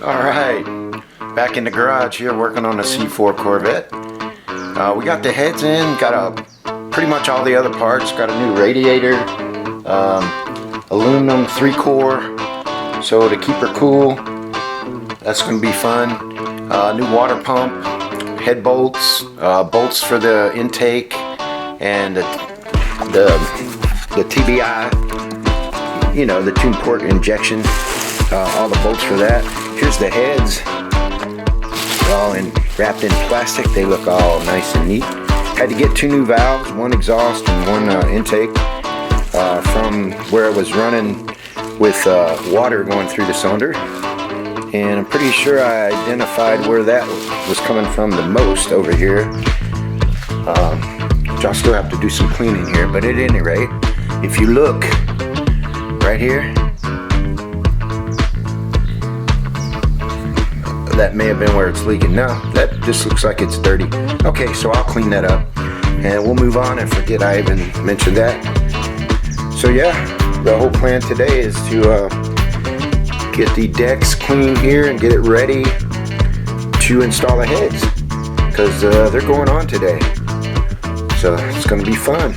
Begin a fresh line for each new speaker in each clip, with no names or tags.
Alright, back in the garage here working on a C4 Corvette. We got the heads in, got pretty much all the other parts, got a new radiator, aluminum 3-core, so to keep her cool. That's going to be fun. New water pump, head bolts, bolts for the intake, and the TBI, you know, the tune port injection, all the bolts for that. Here's the heads, all wrapped in plastic. They look all nice and neat. Had to get 2 new valves, one exhaust and one intake, from where it was running with water going through the cylinder. And I'm pretty sure I identified where that was coming from the most over here. Which I'll still have to do some cleaning here, but at any rate, if you look right here, that may have been where it's leaking. No, that just looks like it's dirty. Okay, so I'll clean that up and we'll move on and forget I even mentioned that. So yeah, the whole plan today is to get the decks clean here and get it ready to install the heads, because they're going on today, so it's going to be fun.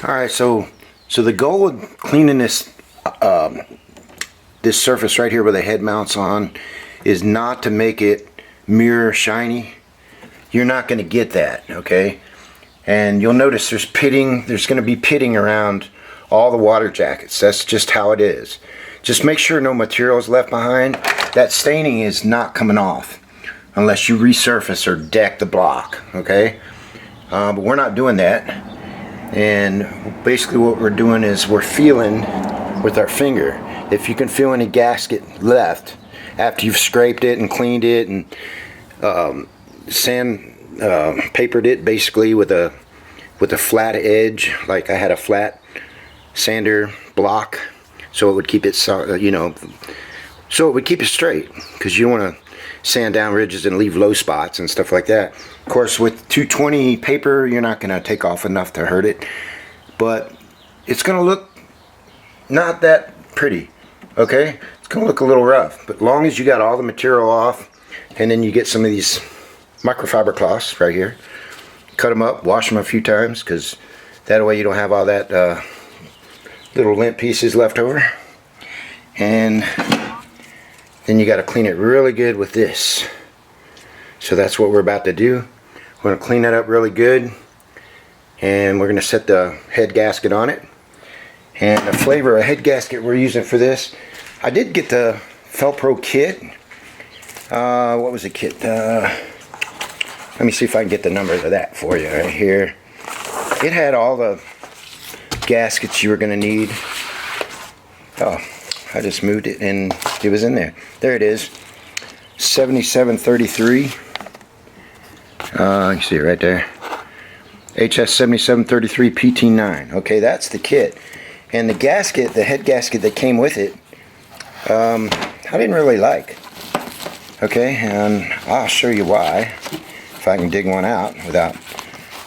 Alright, so the goal of cleaning this this surface right here where the head mounts on is not to make it mirror shiny. You're not going to get that, okay? And you'll notice there's pitting, there's going to be pitting around all the water jackets. That's just how it is. Just make sure no material is left behind. That staining is not coming off unless you resurface or deck the block, okay? but we're not doing that. And basically what we're doing is we're feeling with our finger if you can feel any gasket left after you've scraped it and cleaned it and papered it basically with a flat edge. Like I had a flat sander block so it would keep it, so it would keep it straight, because you don't want to sand down ridges and leave low spots and stuff like that. Of course, with 220 paper, you're not going to take off enough to hurt it, but it's going to look not that pretty. Okay, it's going to look a little rough, but long as you got all the material off, and then you get some of these microfiber cloths right here, cut them up, wash them a few times, because that way you don't have all that little lint pieces left over. And then you got to clean it really good with this. So that's what we're about to do. We're going to clean that up really good, and we're going to set the head gasket on it. And the flavor of head gasket we're using for this, I did get the Felpro kit. What was the kit? Let me see if I can get the number of that for you right here. It had all the gaskets you were going to need. Oh, I just moved it and it was in there. There it is. 7733. You see it right there. HS 7733 PT9. Okay, that's the kit. And the gasket, the head gasket that came with it, I didn't really like. Okay, and I'll show you why, if I can dig one out without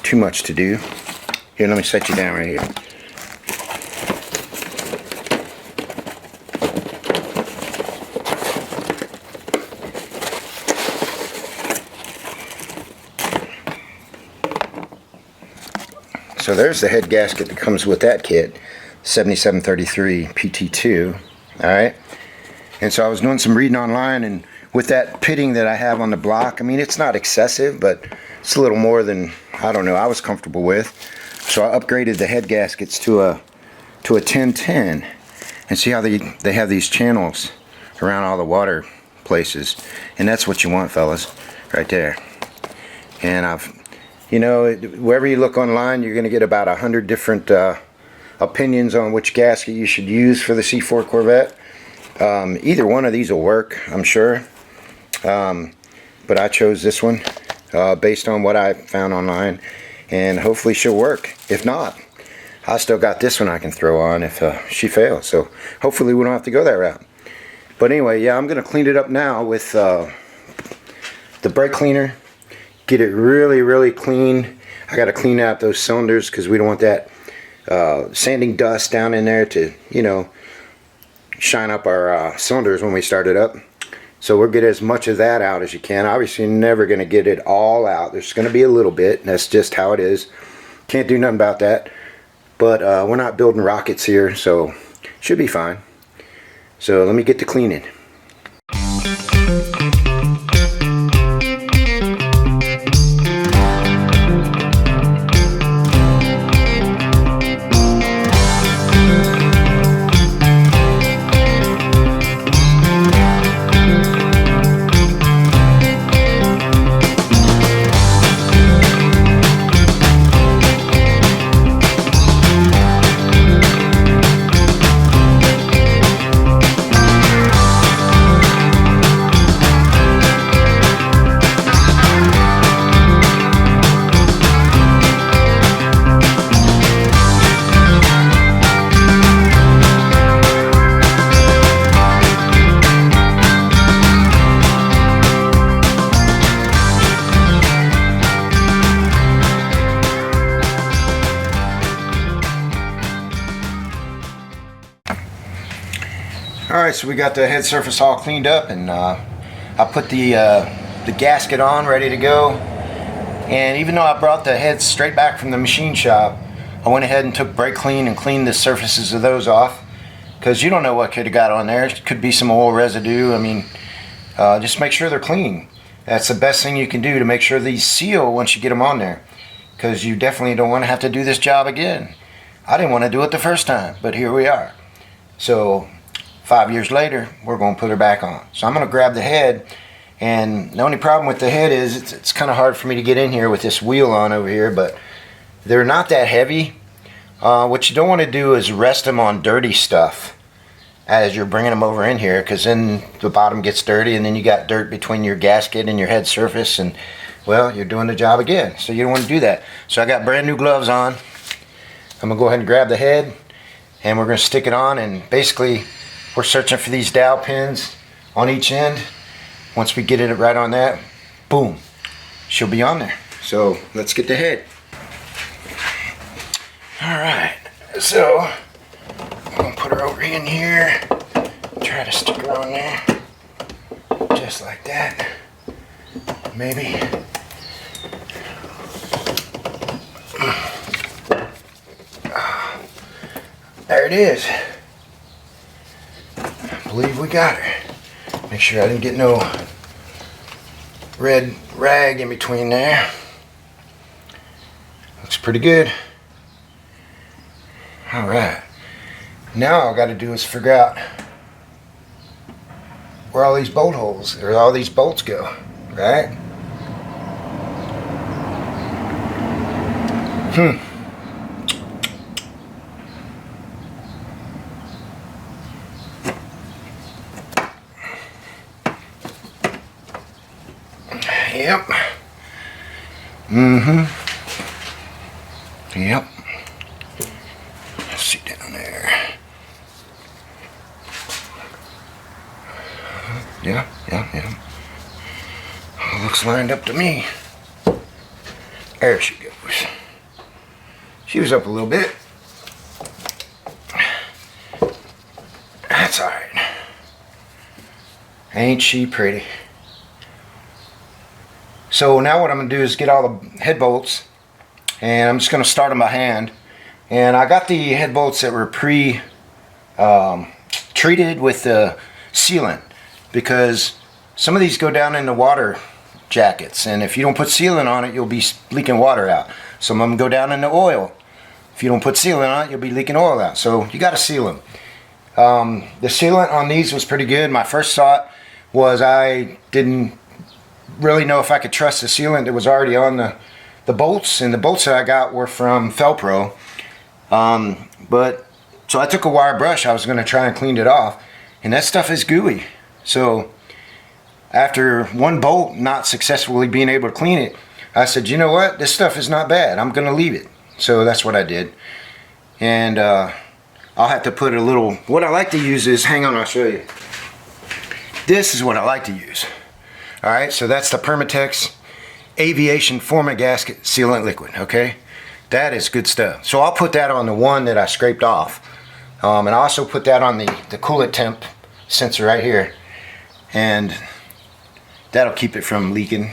too much to do. Here, let me set you down right here. So there's the head gasket that comes with that kit, 7733 PT2. Alright, and so I was doing some reading online, and with that pitting that I have on the block, I mean, it's not excessive, but it's a little more than, I don't know, I was comfortable with. So I upgraded the head gaskets to a 1010, and see how they have these channels around all the water places, and that's what you want, fellas, right there. And wherever you look online, you're going to get about 100 different opinions on which gasket you should use for the C4 Corvette. Either one of these will work, I'm sure, but I chose this one based on what I found online, and hopefully she'll work. If not, I still got this one I can throw on if she fails, so hopefully we don't have to go that route. But anyway, yeah, I'm going to clean it up now with the brake cleaner. Get it really, really clean. I got to clean out those cylinders because we don't want that sanding dust down in there to, shine up our cylinders when we start it up. So we'll get as much of that out as you can. Obviously, you're never going to get it all out. There's going to be a little bit, and that's just how it is. Can't do nothing about that. But we're not building rockets here, so should be fine. So let me get to cleaning. Alright, so we got the head surface all cleaned up, and I put the gasket on, ready to go. And even though I brought the heads straight back from the machine shop, I went ahead and took brake clean and cleaned the surfaces of those off, because you don't know what could have got on there. It could be some oil residue. I mean, just make sure they're clean. That's the best thing you can do to make sure these seal once you get them on there, because you definitely don't want to have to do this job again. I didn't want to do it the first time, but here we are. So 5 years later, we're going to put her back on. So I'm going to grab the head And the only problem with the head is it's kind of hard for me to get in here with this wheel on over here, but they're not that heavy. What you don't want to do is rest them on dirty stuff as you're bringing them over in here, because then the bottom gets dirty and then you got dirt between your gasket and your head surface, and well, you're doing the job again. So you don't want to do that. So I got brand new gloves on. I'm gonna go ahead and grab the head and we're gonna stick it on, and basically we're searching for these dowel pins on each end. Once we get it right on that, boom, she'll be on there. So let's get the head. All right, so I'm gonna put her over in here, try to stick her on there, just like that, maybe. There it is. I believe we got her. Make sure I didn't get no red rag in between there. Looks pretty good. All right. Now all I got to do is figure out where all these bolt holes or all these bolts go, right? Yep. Yep. Let's see down there. Yeah. Looks lined up to me. There she goes. She was up a little bit. That's alright. Ain't she pretty? So now what I'm going to do is get all the head bolts, and I'm just going to start them by hand. And I got the head bolts that were treated with the sealant, because some of these go down in the water jackets, and if you don't put sealant on it, you'll be leaking water out. Some of them go down in the oil. If you don't put sealant on it, you'll be leaking oil out. So you got to seal them. The sealant on these was pretty good. My first thought was I didn't really know if I could trust the sealant that was already on the bolts, and the bolts that I got were from Felpro. So I took a wire brush. I was going to try and clean it off, and that stuff is gooey. So after one bolt not successfully being able to clean it, I said, you know what, this stuff is not bad, I'm going to leave it. So that's what I did. And I'll have to put a little, what I like to use is, hang on, I'll show you. This is what I like to use. Alright, so that's the Permatex Aviation Forma Gasket Sealant Liquid, okay? That is good stuff. So I'll put that on the one that I scraped off. And I also put that on the coolant temp sensor right here. And that'll keep it from leaking.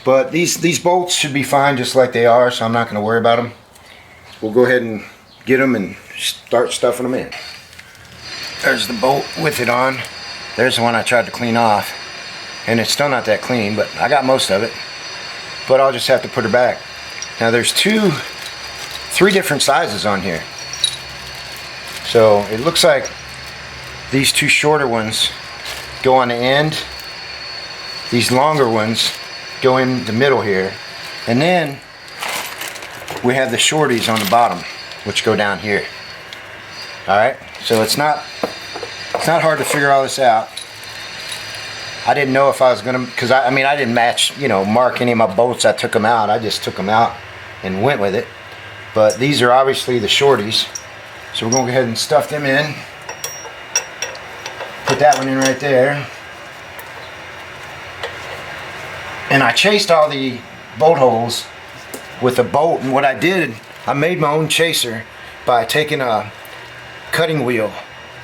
But these bolts should be fine just like they are, so I'm not going to worry about them. We'll go ahead and get them and start stuffing them in. There's the bolt with it on. There's the one I tried to clean off. And it's still not that clean, but I got most of it. But I'll just have to put her back. Now there's three different sizes on here. So it looks like these two shorter ones go on the end. These longer ones go in the middle here. And then we have the shorties on the bottom, which go down here. Alright, so it's not hard to figure all this out. I didn't know if I was gonna, because I mean I didn't mark any of my bolts. I took them out. I just took them out and went with it. But these are obviously the shorties, so we're gonna go ahead and stuff them in. Put that one in right there. And I chased all the bolt holes with a bolt, and what I did, I made my own chaser by taking a cutting wheel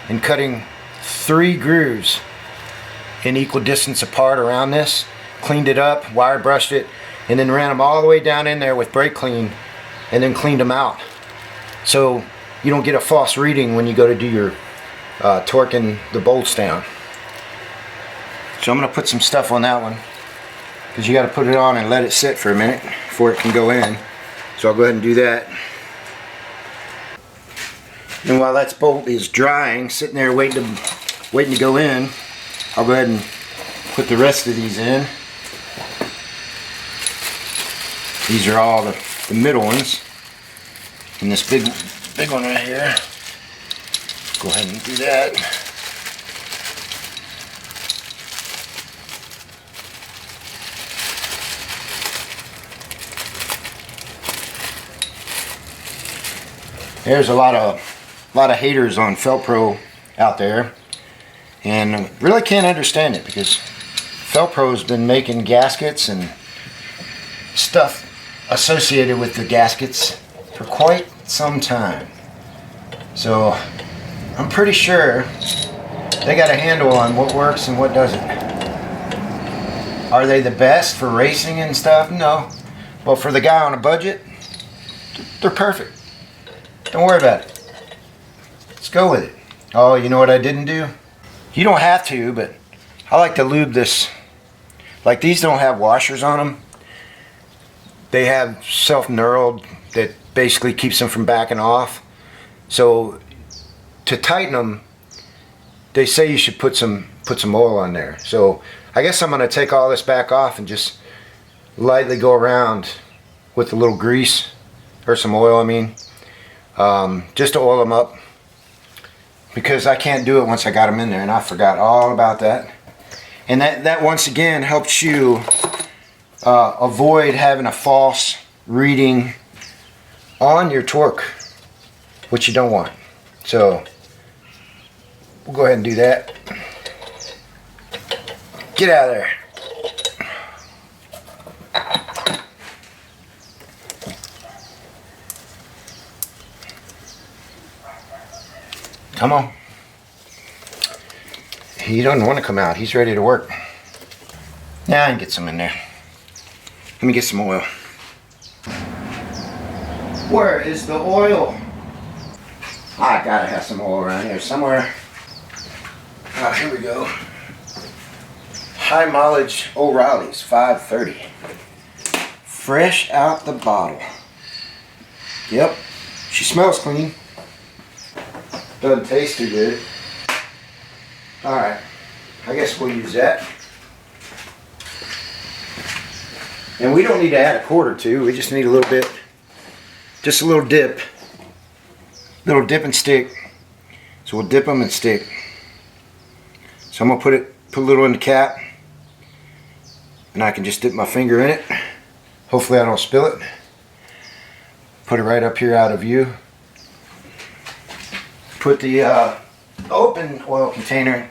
and cutting 3 grooves in equal distance apart around this, cleaned it up, wire brushed it, and then ran them all the way down in there with brake clean, and then cleaned them out. So you don't get a false reading when you go to do your torquing the bolts down. So I'm going to put some stuff on that one, because you got to put it on and let it sit for a minute before it can go in. So I'll go ahead and do that. And while that bolt is drying, sitting there waiting to go in, I'll go ahead and put the rest of these in. These are all the middle ones. And this big one right here. Go ahead and do that. There's a lot of haters on Felpro out there, and really can't understand it because Felpro's been making gaskets and stuff associated with the gaskets for quite some time. So I'm pretty sure they got a handle on what works and what doesn't. Are they the best for racing and stuff? No. But for the guy on a budget, they're perfect. Don't worry about it. Let's go with it. Oh, you know what I didn't do? You don't have to, but I like to lube this. Like, these don't have washers on them. They have self-knurled that basically keeps them from backing off. So to tighten them, they say you should put some oil on there. So I guess I'm going to take all this back off and just lightly go around with a little grease, or some oil, I mean. Just to oil them up, because I can't do it once I got them in there, and I forgot all about that. And that once again helps you avoid having a false reading on your torque, which you don't want. So we'll go ahead and do that. Get out of there. Come on. He doesn't want to come out. He's ready to work. Now I can get some in there. Let me get some oil. Where is the oil? I gotta have some oil around here somewhere. Ah, here we go. High mileage O'Reilly's 530. Fresh out the bottle. Yep. She smells clean. Doesn't taste too good. Alright, I guess we'll use that. And we don't need to add a quart or two, we just need a little bit, just a little dip. Little dip and stick. So we'll dip them and stick. So I'm going to put a little in the cap. And I can just dip my finger in it. Hopefully I don't spill it. Put it right up here out of view. Put the open oil container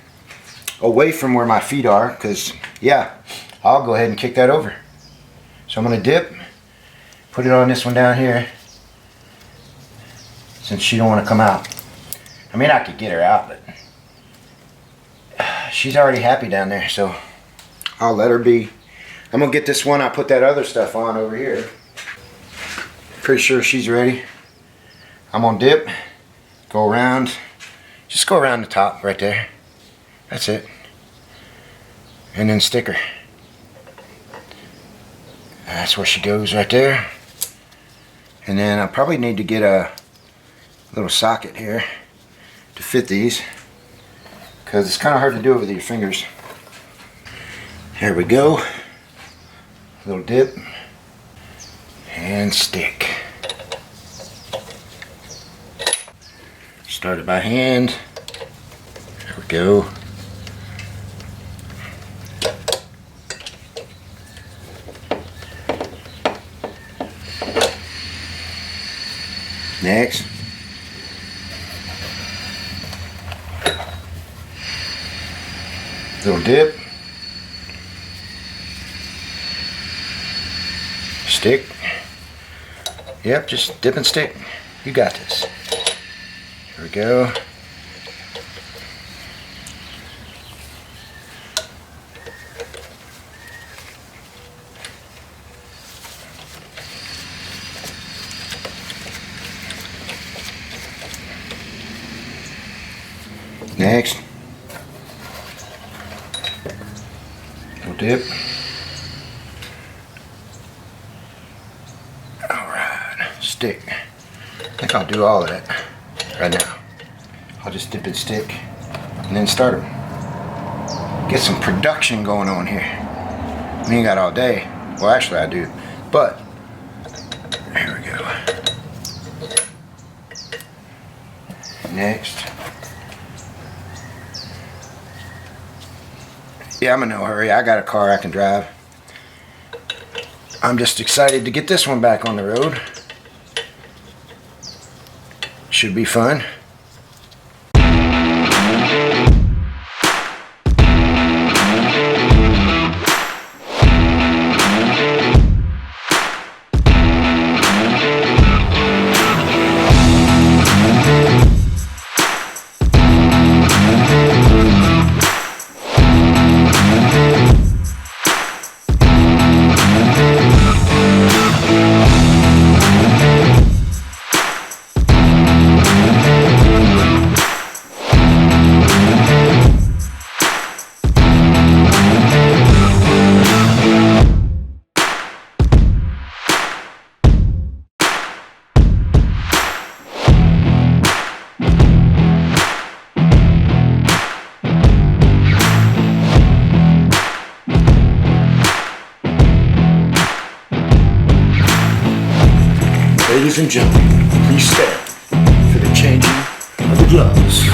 away from where my feet are, because yeah, I'll go ahead and kick that over. So I'm going to dip, put it on this one down here, since she don't want to come out. I mean, I could get her out, but she's already happy down there, so I'll let her be. I'm going to get this one I put that other stuff on over here. Pretty sure she's ready. I'm going to dip. Go around, just go around the top right there. That's it. And then stick her. That's where she goes right there. And then I probably need to get a little socket here to fit these, because it's kind of hard to do it with your fingers. Here we go. A little dip and stick. Start it by hand. There we go. Next. Little dip. Stick. Yep, just dip and stick. You got this. There we go. Next. Little dip. Alright, stick. I think I'll do all of that right now. I'll just dip and stick and then start them. get some production going on here. We ain't got all day. Well, actually I do, but here we go. Next. Yeah, I'm in no hurry. I got a car I can drive. I'm just excited to get this one back on the road. Should be fun. Ladies and gentlemen, please stand for the changing of the gloves.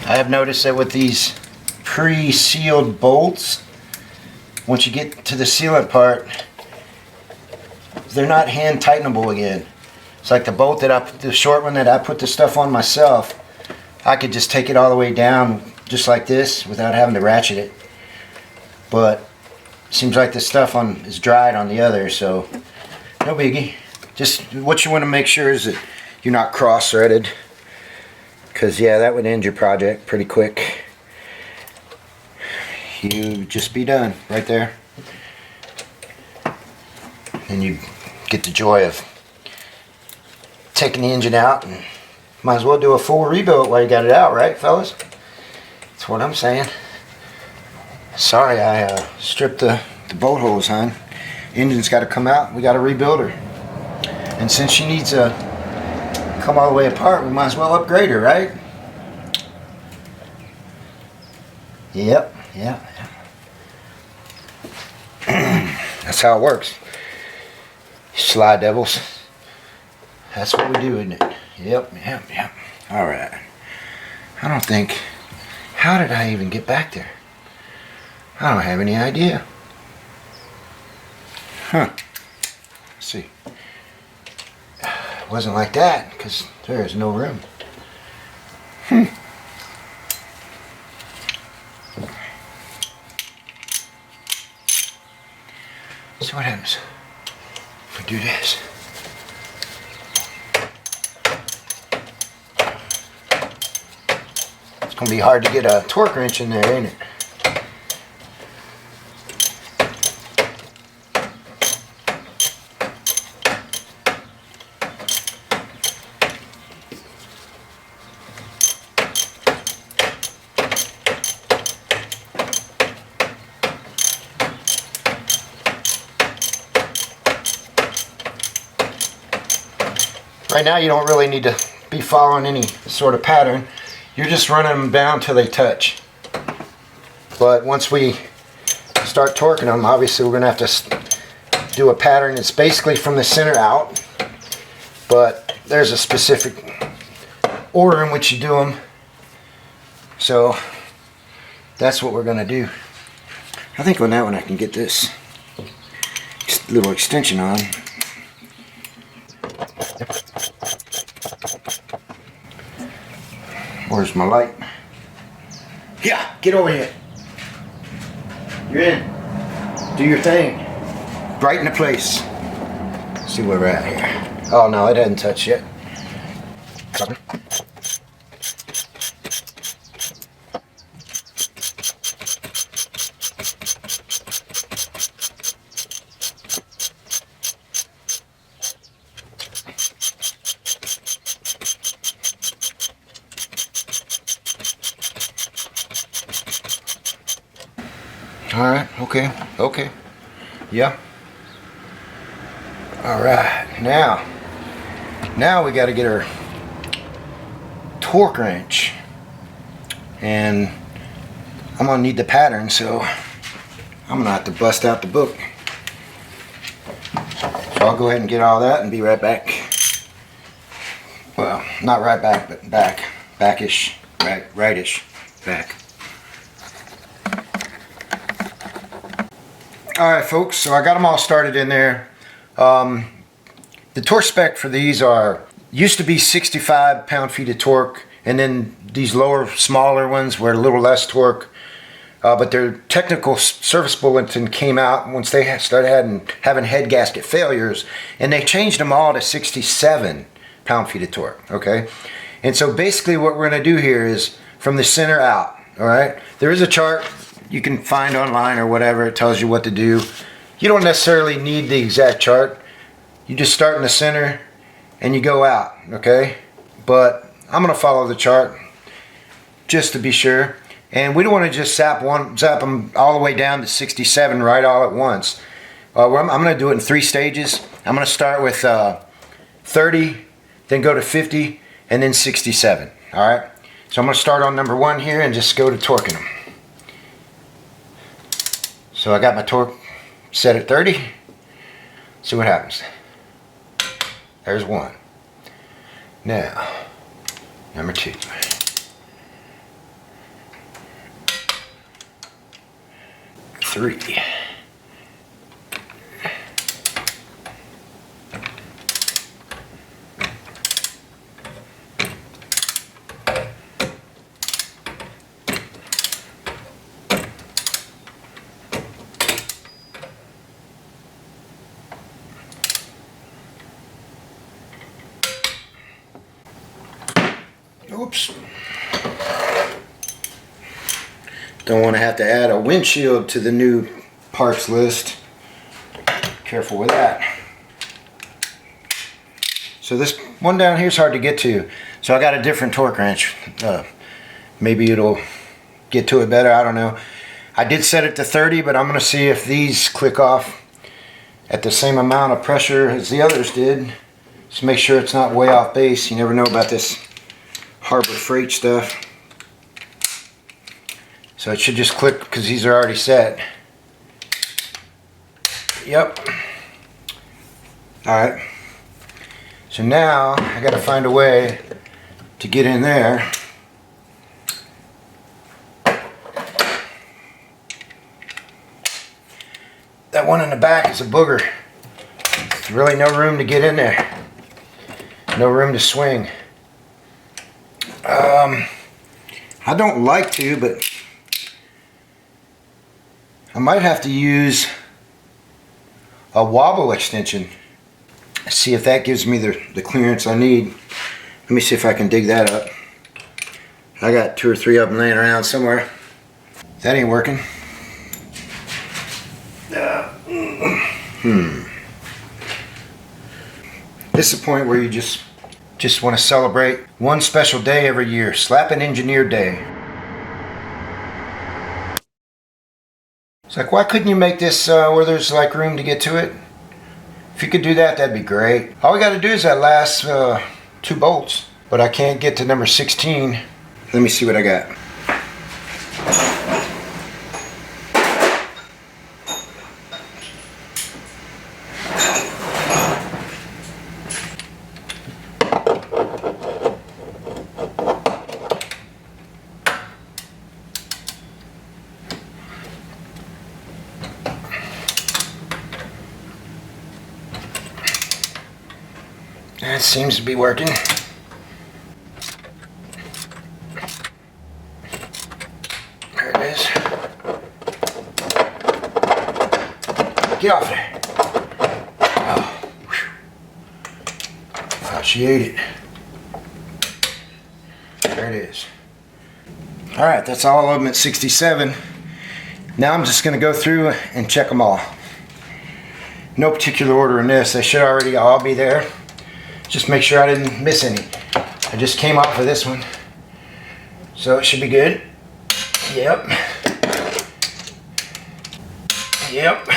I have noticed that with these pre-sealed bolts, once you get to the sealant part, they're not hand tightenable again. It's like the bolt that the short one that I put the stuff on myself, I could just take it all the way down just like this without having to ratchet it. But it seems like the stuff is dried on the other, so no biggie. Just what you want to make sure is that you're not cross-threaded. Because yeah, that would end your project pretty quick. You'd just be done right there. And you get the joy of taking the engine out, and might as well do a full rebuild while you got it out, right fellas? That's what I'm saying. Sorry I stripped the bolt holes, hon. Engine's got to come out, we got to rebuild her. And since she needs a come all the way apart, we might as well upgrade her, right? Yep. That's how it works. Sly devils. That's what we do, isn't it? Yep. Alright. I don't think... How did I even get back there? I don't have any idea. Let's see. It wasn't like that, because there is no room. See what happens if we do this. It's going to be hard to get a torque wrench in there, ain't it? Right now you don't really need to be following any sort of pattern. You're just running them down till they touch. But once we start torquing them, obviously we're going to have to do a pattern. It's basically from the center out, but there's a specific order in which you do them. So that's what we're going to do. I think on that one I can get this little extension on. Where's my light? Yeah, get over here. You're in. Do your thing. Brighten the place. Let's see where we're at here. Oh no, it hasn't touched yet. Alright, okay, okay. Yeah. Alright, now we got to get our torque wrench. And I'm going to need the pattern, so I'm going to have to bust out the book. So I'll go ahead and get all that and be right back. Well, not right back, but back. Backish. Rightish. Back. Alright folks, so I got them all started in there. The torque spec for these used to be 65 pound-feet of torque, and then these lower, smaller ones were a little less torque. But their technical service bulletin came out once they started having head gasket failures, and they changed them all to 67 pound-feet of torque, okay? And so basically what we're going to do here is from the center out, all right? There is a chart you can find online or whatever. It tells you what to do. You don't necessarily need the exact chart. You just start in the center and you go out, okay? But I'm going to follow the chart just to be sure. And we don't want to just zap them all the way down to 67 right all at once. I'm going to do it in 3 stages. I'm going to start with 30, then go to 50, and then 67. All right. So I'm going to start on number 1 here and just go to torquing them. So I got my torque set at 30. See what happens. There's 1. Now, number 2. Three. Oops. Don't want to have to add a windshield to the new parts list. Careful with that. So this one down here is hard to get to. So I got a different torque wrench. Maybe it'll get to it better. I don't know. I did set it to 30, but I'm going to see if these click off at the same amount of pressure as the others did. Just make sure it's not way off base. You never know about this Harbor Freight stuff. So it should just click because these are already set. Yep. Alright. So now I got to find a way to get in there. That one in the back is a booger. There's really no room to get in there. No room to swing. I don't like to, but I might have to use a wobble extension. See if that gives me the clearance I need. Let me see if I can dig that up. I got 2 or 3 of them laying around somewhere. That ain't working. This is the point where you just want to celebrate one special day every year. Slap an engineer day. It's like, why couldn't you make this where there's like room to get to it? If you could do that, that'd be great. All we got to do is that last 2 bolts. But I can't get to number 16. Let me see what I got. That seems to be working. There it is. Get off there. Oh, thought she ate it. There it is. Alright, that's all of them at 67. Now I'm just going to go through and check them all. No particular order in this. They should already all be there. Just make sure I didn't miss any. I just came off of this one. So it should be good. Yep. Yep.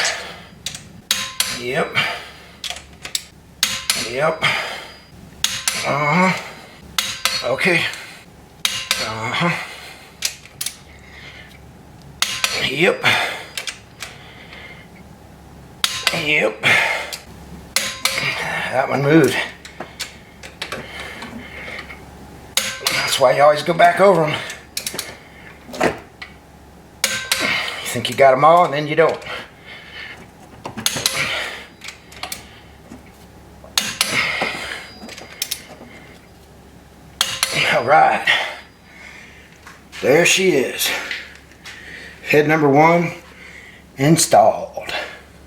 Yep. Yep. Uh-huh. Okay. Uh-huh. Yep. Yep. That one moved. That's why you always go back over them. You think you got them all, and then you don't. All right. There she is. Head number 1 installed.